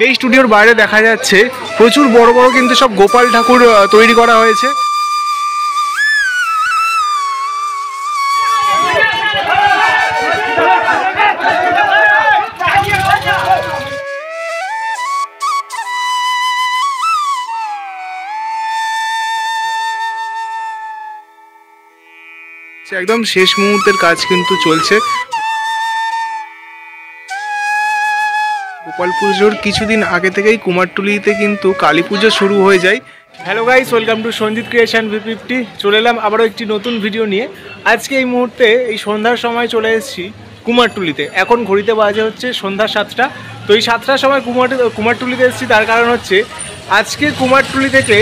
এই স্টুডিওর বাইরে দেখা যাচ্ছে প্রচুর বড় বড় কিন্তু সব গোপাল ঠাকুর তৈরি করা হয়েছে। একদম শেষ মুহূর্তের কাজ কিন্তু চলছে। গোপাল পুজোর কিছুদিন আগে থেকেই কুমারটুলিতে কিন্তু কালী পুজো শুরু হয়ে যায়। Hello guys, welcome to Sanjit creation V50। চলে এলাম আবারও একটি নতুন ভিডিও নিয়ে। আজকে এই মুহূর্তে এই সন্ধ্যার সময় চলে এসেছি কুমারটুলিতে। এখন ঘড়িতে বাজে হচ্ছে সন্ধ্যা 7টা। তো এই 7টার সময় কুমারটুলিতে এসেছি, তার কারণ হচ্ছে আজকে কুমারটুলি থেকে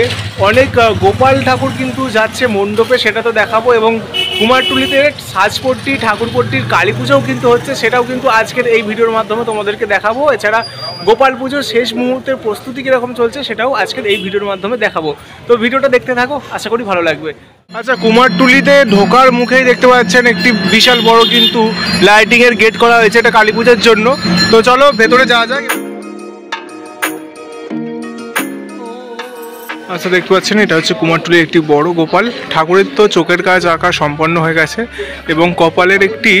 অনেক গোপাল ঠাকুর কিন্তু যাচ্ছে মণ্ডপে, সেটা তো দেখাবো। এবং কুমারটুলিতে সাজপট্টি ঠাকুরপট্টির কালী পুজোও কিন্তু হচ্ছে, সেটাও কিন্তু আজকের এই ভিডিওর মাধ্যমে তোমাদেরকে দেখাবো। এছাড়া গোপাল পুজোর শেষ মুহূর্তের প্রস্তুতি কীরকম চলছে সেটাও আজকের এই ভিডিওর মাধ্যমে দেখাবো। তো ভিডিওটা দেখতে থাকো, আশা করি ভালো লাগবে। আচ্ছা, কুমারটুলিতে ঢোকার মুখেই দেখতে পাচ্ছেন একটি বিশাল বড় কিন্তু লাইটিংয়ের গেট করা হয়েছে, এটা কালী পুজোর জন্য। তো চলো ভেতরে যাওয়া যাক। আচ্ছা, দেখতে পাচ্ছেন এটা হচ্ছে কুমারটুলির একটি বড় গোপাল ঠাকুরের। তো চোখের কাজ আঁকা সম্পন্ন হয়ে গেছে এবং কপালের একটি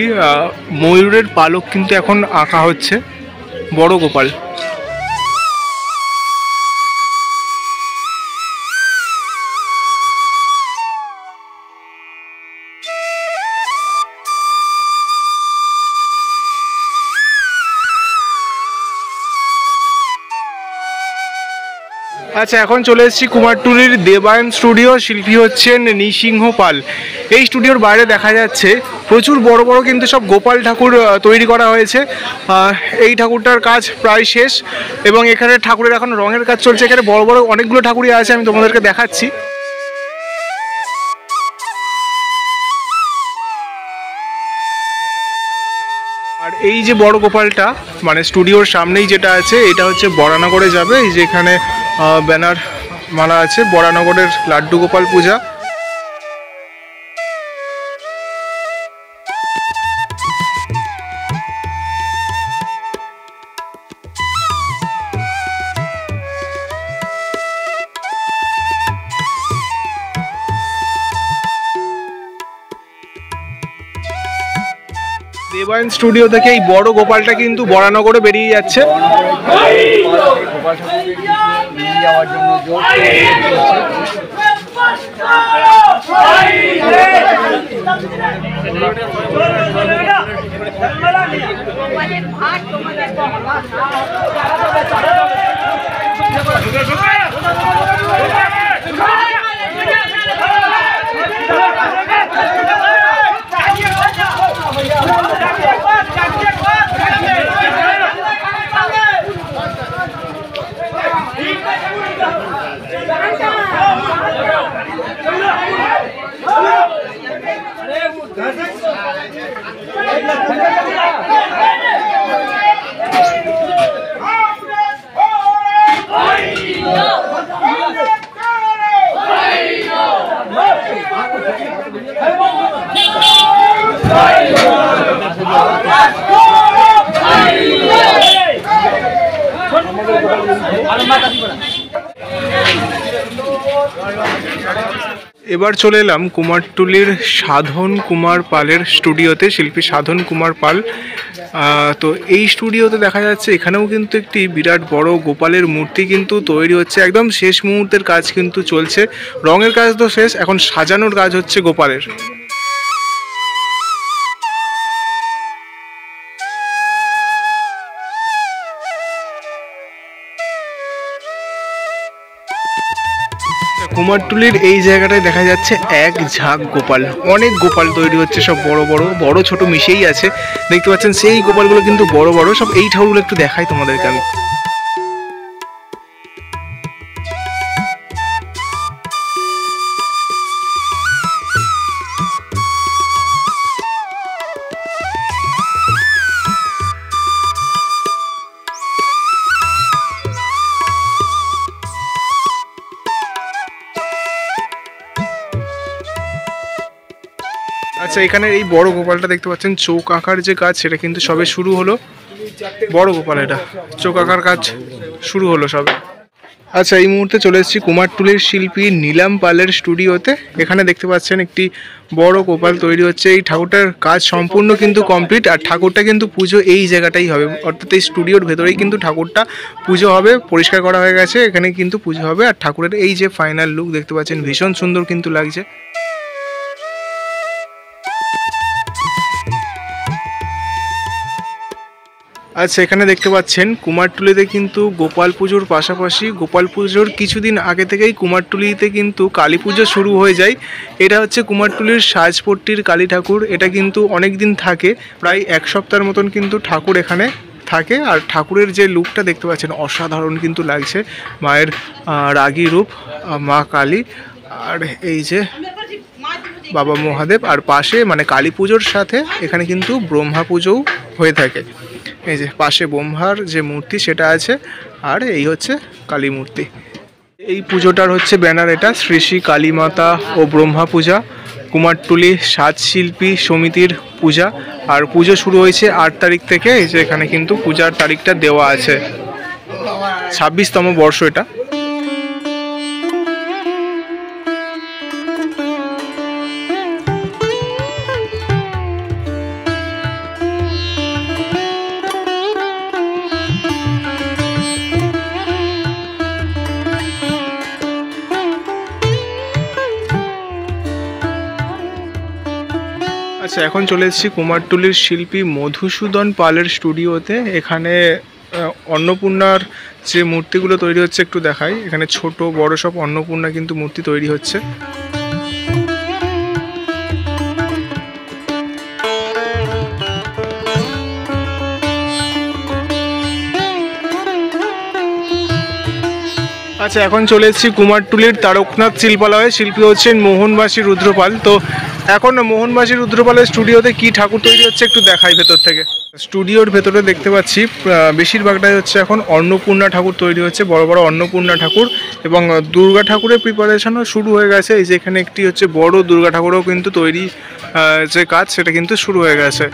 ময়ূরের পালক কিন্তু এখন আঁকা হচ্ছে, বড় গোপাল। আচ্ছা, এখন চলে এসেছি কুমারটুলির দেবায়ন স্টুডিও। শিল্পী হচ্ছেন নৃসিংহ পাল। এই স্টুডিওর বাইরে দেখা যাচ্ছে প্রচুর বড় বড় কিন্তু সব গোপাল ঠাকুর তৈরি করা হয়েছে। এই ঠাকুরটার কাজ প্রায় শেষ এবং এখানে ঠাকুরের এখন রঙের কাজ চলছে। এখানে বড় বড় অনেকগুলো ঠাকুরই আছে, আমি তোমাদেরকে দেখাচ্ছি। আর এই যে বড় গোপালটা মানে স্টুডিওর সামনেই যেটা আছে, এটা হচ্ছে বরানগরে যাবে। এই যে এখানে ব্যানার মারা আছে, বরানগরের লাড্ডু গোপাল পূজা। দেবায়ন স্টুডিও থেকে এই বড় গোপালটা কিন্তু বরানগরে বেরিয়ে যাচ্ছে। এবার চলে এলাম কুমারটুলির সাধন কুমার পালের স্টুডিওতে, শিল্পী সাধন কুমার পাল। তো এই স্টুডিওতে দেখা যাচ্ছে এখানেও কিন্তু একটি বিরাট বড় গোপালের মূর্তি কিন্তু তৈরি হচ্ছে। একদম শেষ মুহূর্তের কাজ কিন্তু চলছে। রঙের কাজ তো শেষ, এখন সাজানোর কাজ হচ্ছে গোপালের। কুমারটুলির এই জায়গাটায় দেখা যাচ্ছে এক ঝাঁক গোপাল, অনেক গোপাল তৈরি হচ্ছে, সব বড় বড় বড় ছোট মিশেই আছে। দেখতে পাচ্ছেন সেই গোপালগুলো কিন্তু বড় বড় সব। এই ঠাকুরগুলো একটু দেখাই তোমাদেরকে আমি। আচ্ছা, এখানে এই বড় গোপালটা দেখতে পাচ্ছেন, চোখ আঁকার যে কাজ সেটা কিন্তু সবে শুরু হলো। বড় গোপাল, এটা চোখ আঁকার কাজ শুরু হলো সবে। আচ্ছা, এই মুহূর্তে চলে এসেছি কুমারটুলির শিল্পী নীলাম পালের স্টুডিওতে। এখানে দেখতে পাচ্ছেন একটি বড় গোপাল তৈরি হচ্ছে। এই ঠাকুরটার কাজ সম্পূর্ণ কিন্তু কমপ্লিট, আর ঠাকুরটা কিন্তু পুজো এই জায়গাটাই হবে, অর্থাৎ এই স্টুডিওর ভেতরেই কিন্তু ঠাকুরটা পুজো হবে। পরিষ্কার করা হয়ে গেছে, এখানে কিন্তু পুজো হবে। আর ঠাকুরের এই যে ফাইনাল লুক দেখতে পাচ্ছেন, ভীষণ সুন্দর কিন্তু লাগছে। আচ্ছা, এখানে দেখতে পাচ্ছেন কুমারটুলিতে কিন্তু গোপাল পুজোর পাশাপাশি গোপাল পুজোর কিছুদিন আগে থেকেই কুমারটুলিতে কিন্তু কালী পুজো শুরু হয়ে যায়। এটা হচ্ছে কুমারটুলির সাজপট্টির কালী ঠাকুর। এটা কিন্তু অনেক দিন থাকে, প্রায় এক সপ্তাহের মতন কিন্তু ঠাকুর এখানে থাকে। আর ঠাকুরের যে লুকটা দেখতে পাচ্ছেন অসাধারণ কিন্তু লাগছে। মায়ের রাগী রূপ মা কালী, আর এই যে বাবা মহাদেব, আর পাশে মানে কালী পুজোর সাথে এখানে কিন্তু ব্রহ্মা পুজোও হয়ে থাকে। এই যে পাশে ব্রহ্মার যে মূর্তি সেটা আছে, আর এই হচ্ছে কালী মূর্তি। এই পুজোটার হচ্ছে ব্যানার, এটা শ্রী শ্রী কালী মাতা ও ব্রহ্মা পূজা কুমারটুলি সাজশিল্পী সমিতির পূজা। আর পুজো শুরু হয়েছে 8 তারিখ থেকে। এই যে এখানে কিন্তু পূজার তারিখটা দেওয়া আছে, 26তম বর্ষ এটা। আচ্ছা, এখন চলে এসেছি কুমারটুলির শিল্পী মধুসূদন পালের স্টুডিওতে। এখানে অন্নপূর্ণার যে মূর্তিগুলো তৈরি হচ্ছে একটু দেখাই। এখানে ছোট বড় সব অন্নপূর্ণা কিন্তু মূর্তি তৈরি হচ্ছে। আচ্ছা, এখন চলে এসেছি কুমারটুলির তারকনাথ শিল্পালয়ে। শিল্পী হচ্ছেন মোহনবাসী রুদ্রপাল। তো এখন মোহনবাসী রুদ্রপালের স্টুডিওতে কি ঠাকুর তৈরি হচ্ছে একটু দেখাই ভেতর থেকে। স্টুডিওর ভেতরে দেখতে পাচ্ছি বেশিরভাগটাই হচ্ছে এখন অন্নপূর্ণা ঠাকুর তৈরি হচ্ছে, বড় বড় অন্নপূর্ণা ঠাকুর। এবং দুর্গা ঠাকুরের প্রিপারেশনও শুরু হয়ে গেছে। এই যে এখানে একটি হচ্ছে বড় দুর্গা ঠাকুরও কিন্তু তৈরি, যে কাজ সেটা কিন্তু শুরু হয়ে গেছে।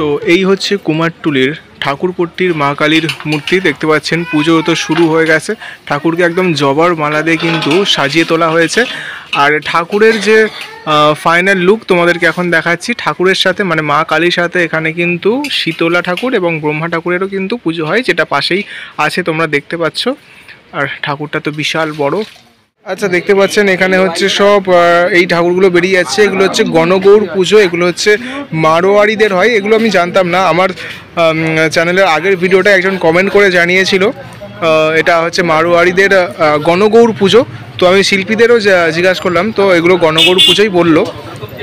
তো এই হচ্ছে কুমারটুলির ঠাকুরপট্টির মা কালীর মূর্তি। দেখতে পাচ্ছেন পুজো তো শুরু হয়ে গেছে। ঠাকুরকে একদম জবার মালা দিয়ে কিন্তু সাজিয়ে তোলা হয়েছে। আর ঠাকুরের যে ফাইনাল লুক তোমাদেরকে এখন দেখাচ্ছি। ঠাকুরের সাথে মানে মা কালীর সাথে এখানে কিন্তু শীতলা ঠাকুর এবং ব্রহ্মা ঠাকুরেরও কিন্তু পুজো হয়, যেটা পাশেই আছে তোমরা দেখতে পাচ্ছ। আর ঠাকুরটা তো বিশাল বড়। আচ্ছা, দেখতে পাচ্ছেন এখানে হচ্ছে সব এই ঠাকুরগুলো বেরিয়ে যাচ্ছে। এগুলো হচ্ছে গণগৌর পুজো, এগুলো হচ্ছে মারোয়ারিদের হয়। এগুলো আমি জানতাম না। আমার চ্যানেলের আগের ভিডিওটা একজন কমেন্ট করে জানিয়েছিল এটা হচ্ছে মারোয়ারিদের গণগৌর পুজো। তো আমি শিল্পীদেরও জিজ্ঞাসা করলাম, তো এগুলো গণগৌর পুজোই বললো।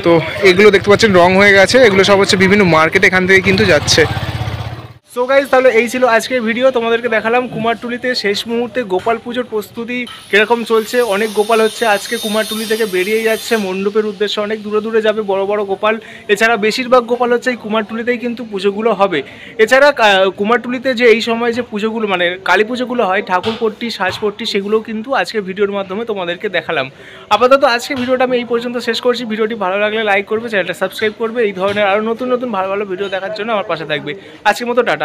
তো এগুলো দেখতে পাচ্ছেন রং হয়ে গেছে। এগুলো সব হচ্ছে বিভিন্ন মার্কেট এখান থেকে কিন্তু যাচ্ছে। সো গাইজ, তাহলে এই ছিল আজকের ভিডিও। তোমাদেরকে দেখালাম কুমারটুলিতে শেষ মুহূর্তে গোপাল পুজোর প্রস্তুতি কীরকম চলছে। অনেক গোপাল হচ্ছে আজকে কুমারটুলি থেকে বেরিয়ে যাচ্ছে মণ্ডপের উদ্দেশ্যে, অনেক দূরে দূরে যাবে বড় বড় গোপাল। এছাড়া বেশিরভাগ গোপাল হচ্ছে এই কুমারটুলিতেই কিন্তু পুজোগুলো হবে। এছাড়া কুমারটুলিতে যে এই সময় যে পুজোগুলো মানে কালী পুজোগুলো হয়, ঠাকুরপট্টি সাজপট্টি, সেগুলোও কিন্তু আজকে ভিডিওর মাধ্যমে তোমাদেরকে দেখালাম। আপাতত আজকে ভিডিওটা আমি এই পর্যন্ত শেষ করছি। ভিডিওটি ভালো লাগলে লাইক করবে, চ্যানেলটা সাবস্ক্রাইব করবে। এই ধরনের আরও নতুন নতুন ভালো ভালো ভিডিও দেখার জন্য আমার পাশে থাকবে। আজকের মতো টাটা।